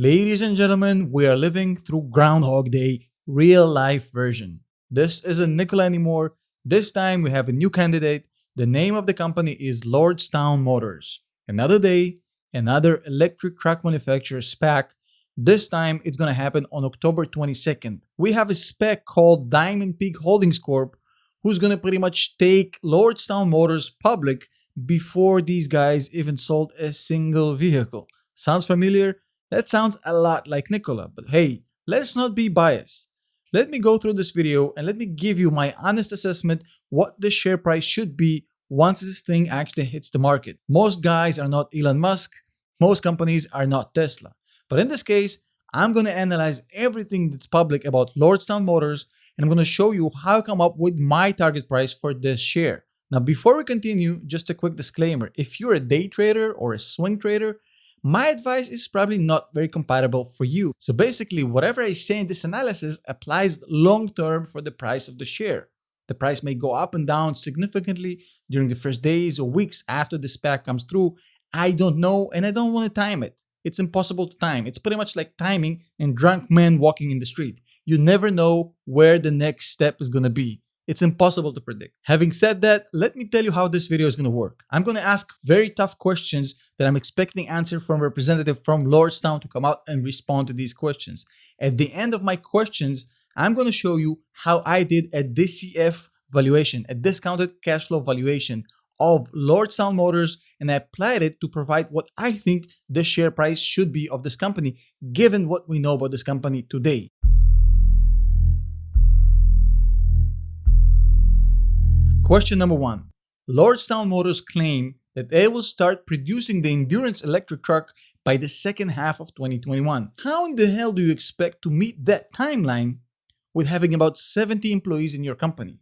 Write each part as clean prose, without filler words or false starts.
Ladies and gentlemen, we are living through Groundhog Day, real life version. This isn't Nikola anymore. This time we have a new candidate. The name of the company is Lordstown Motors. Another day, another electric truck manufacturer SPAC. This time it's going to happen on October 22nd. We have a SPAC called Diamond Peak Holdings Corp, who's going to pretty much take Lordstown Motors public before these guys even sold a single vehicle. Sounds familiar? That sounds a lot like Nikola, but hey, let's not be biased. Let me go through this video and let me give you my honest assessment what the share price should be once this thing actually hits the market. Most guys are not Elon Musk, most companies are not Tesla. But in this case, I'm going to analyze everything that's public about Lordstown Motors and I'm going to show you how I come up with my target price for this share. Now, before we continue, just a quick disclaimer. If you're a day trader or a swing trader, my advice is probably not very compatible for you. So basically, whatever I say in this analysis applies long term for the price of the share. The price may go up and down significantly during the first days or weeks after the SPAC comes through. I don't know and I don't want to time it. It's impossible to time. It's pretty much like timing and drunk men walking in the street. You never know where the next step is going to be. It's impossible to predict. Having said that, let me tell you how this video is going to work. I'm going to ask very tough questions that I'm expecting answer from a representative from Lordstown to come out and respond to these questions. At the end of my questions, I'm going to show you how I did a DCF valuation, a discounted cash flow valuation of Lordstown Motors, and I applied it to provide what I think the share price should be of this company, given what we know about this company today. Question number one. Lordstown Motors claim that they will start producing the endurance electric truck by the second half of 2021. How in the hell do you expect to meet that timeline with having about 70 employees in your company?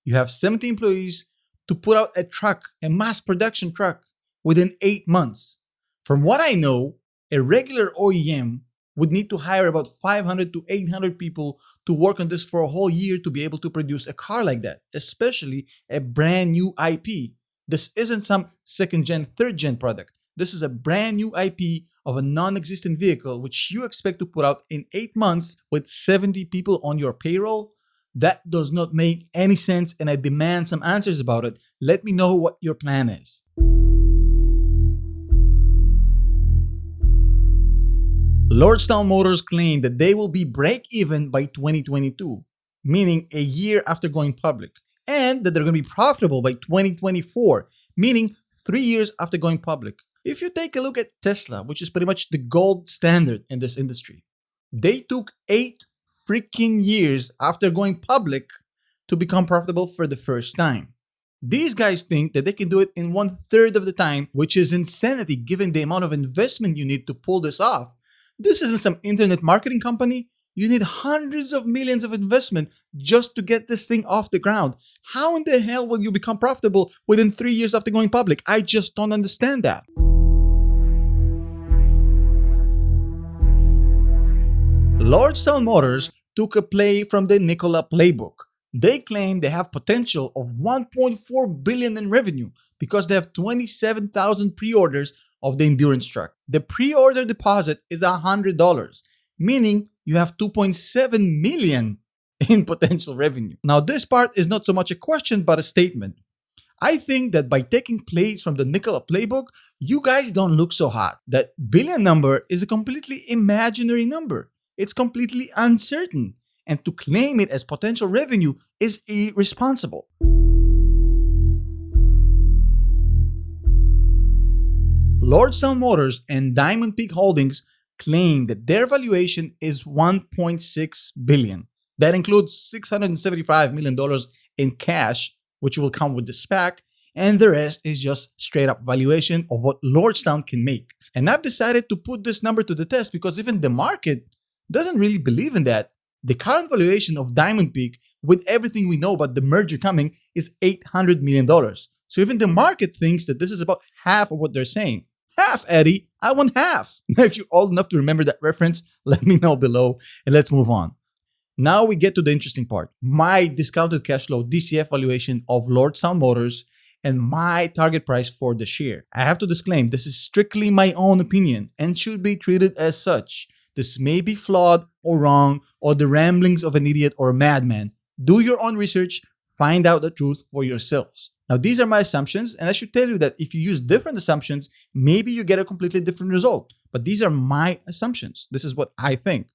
You have 70 employees to put out a truck, a mass production truck, within 8 months. From what I know, a regular OEM would need to hire about 500 to 800 people to work on this for a whole year to be able to produce a car like that, especially a brand new IP. This isn't some second gen, third gen product. This is a brand new IP of a non-existent vehicle which you expect to put out in 8 months with 70 people on your payroll. That does not make any sense and I demand some answers about it. Let me know what your plan is. Lordstown Motors claim that they will be break-even by 2022, meaning a year after going public, and that they're going to be profitable by 2024, meaning 3 years after going public. If you take a look at Tesla, which is pretty much the gold standard in this industry, they took 8 freaking years after going public to become profitable for the first time. These guys think that they can do it in 1/3 of the time, which is insanity given the amount of investment you need to pull this off. This isn't some internet marketing company. You need hundreds of millions of investment just to get this thing off the ground. How in the hell will you become profitable within 3 years after going public? I just don't understand that. Lordstown Motors took a play from the Nikola playbook. They claim they have potential of $1.4 billion in revenue because they have 27,000 pre-orders of the endurance truck. The pre-order deposit is $100, meaning you have $2.7 million in potential revenue. Now, this part is not so much a question, but a statement. I think that by taking plays from the Nikola playbook, you guys don't look so hot. That billion number is a completely imaginary number. It's completely uncertain. And to claim it as potential revenue is irresponsible. Lordstown Motors and Diamond Peak Holdings claim that their valuation is $1.6 billion. That includes $675 million in cash, which will come with the SPAC, and the rest is just straight up valuation of what Lordstown can make. And I've decided to put this number to the test because even the market doesn't really believe in that. The current valuation of Diamond Peak, with everything we know about the merger coming, is $800 million. So even the market thinks that this is about half of what they're saying. Half, Eddie. I want half. If you're old enough to remember that reference, let me know below and let's move on. Now we get to the interesting part. My discounted cash flow DCF valuation of Lordstown Motors and my target price for the share. I have to disclaim, this is strictly my own opinion and should be treated as such. This may be flawed or wrong or the ramblings of an idiot or a madman. Do your own research, find out the truth for yourselves. Now, these are my assumptions, and I should tell you that if you use different assumptions, maybe you get a completely different result. But these are my assumptions. This is what I think.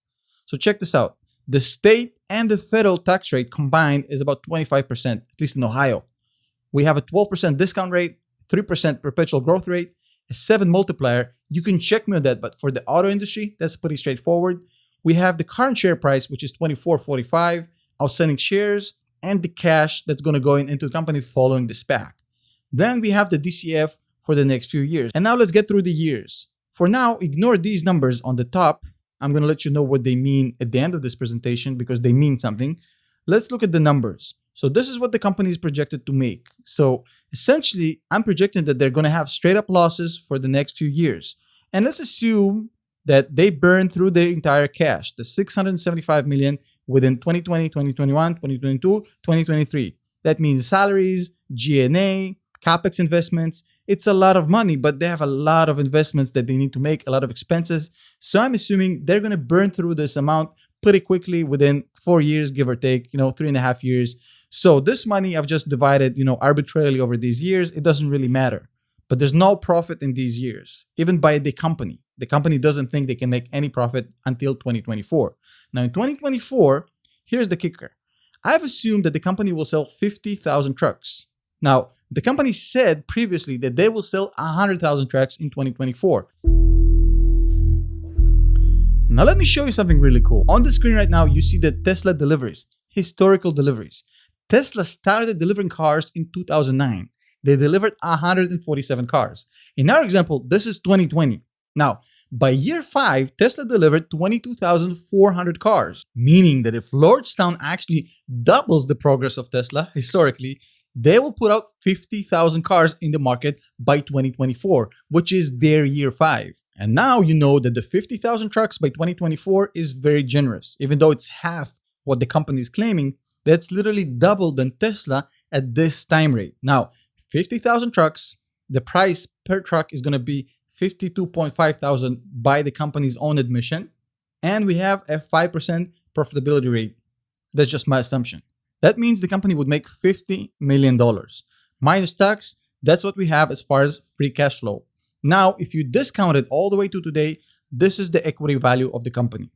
So check this out. The state and the federal tax rate combined is about 25%, at least in Ohio. We have a 12% discount rate, 3% perpetual growth rate, a 7 multiplier. You can check me on that, but for the auto industry, that's pretty straightforward. We have the current share price, which is $24.45, outstanding shares, and the cash that's going to go into the company following the SPAC. Then we have the DCF for the next few years. And now let's get through the years. For now, ignore these numbers on the top. I'm going to let you know what they mean at the end of this presentation because they mean something. Let's look at the numbers. So this is what the company is projected to make. So essentially, I'm projecting that they're going to have straight up losses for the next few years. And let's assume that they burn through their entire cash, the $675 million within 2020, 2021, 2022, 2023. That means salaries, G&A, CapEx investments. It's a lot of money, but they have a lot of investments that they need to make, a lot of expenses. So I'm assuming they're going to burn through this amount pretty quickly within 4 years, give or take, 3.5 years. So this money I've just divided, arbitrarily over these years. It doesn't really matter. But there's no profit in these years, even by the company. The company doesn't think they can make any profit until 2024. Now in 2024, here's the kicker. I've assumed that the company will sell 50,000 trucks. Now, the company said previously that they will sell 100,000 trucks in 2024. Now let me show you something really cool. On the screen right now, you see the Tesla deliveries, historical deliveries. Tesla started delivering cars in 2009. They delivered 147 cars. In our example, this is 2020. Now, by year 5, Tesla delivered 22,400 cars, meaning that if Lordstown actually doubles the progress of Tesla historically, they will put out 50,000 cars in the market by 2024, which is their year 5. And now you know that the 50,000 trucks by 2024 is very generous. Even though it's half what the company is claiming, that's literally double than Tesla at this time rate. Now, 50,000 trucks, the price per truck is going to be $52.5 thousand by the company's own admission. And we have a 5% profitability rate. That's just my assumption. That means the company would make $50 million. Minus tax, that's what we have as far as free cash flow. Now, if you discount it all the way to today, this is the equity value of the company.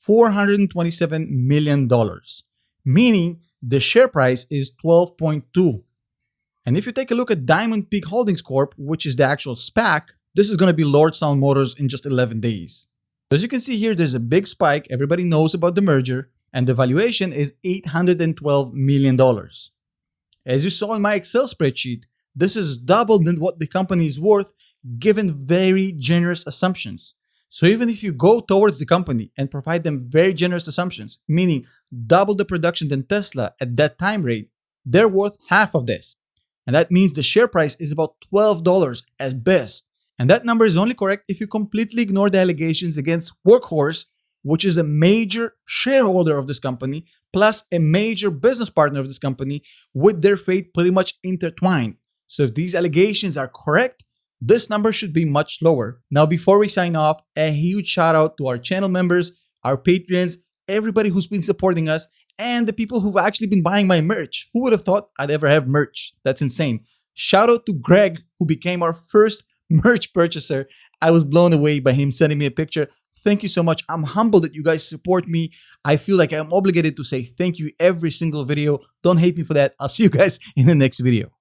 $427 million. Meaning the share price is 12.2. And if you take a look at Diamond Peak Holdings Corp, which is the actual SPAC, this is going to be Lordstown Motors in just 11 days. As you can see here, there's a big spike. Everybody knows about the merger, and the valuation is $812 million. As you saw in my Excel spreadsheet, this is double than what the company is worth, given very generous assumptions. So even if you go towards the company and provide them very generous assumptions, meaning double the production than Tesla at that time rate, they're worth half of this. And that means the share price is about $12 at best. And that number is only correct if you completely ignore the allegations against Workhorse, which is a major shareholder of this company, plus a major business partner of this company, with their fate pretty much intertwined. So if these allegations are correct, this number should be much lower. Now, before we sign off, a huge shout out to our channel members, our Patreons, everybody who's been supporting us, and the people who've actually been buying my merch. Who would have thought I'd ever have merch? That's insane. Shout out to Greg, who became our first merch purchaser. I was blown away by him sending me a picture. Thank you so much. I'm humbled that you guys support me. I feel like I'm obligated to say thank you every single video. Don't hate me for that. I'll see you guys in the next video.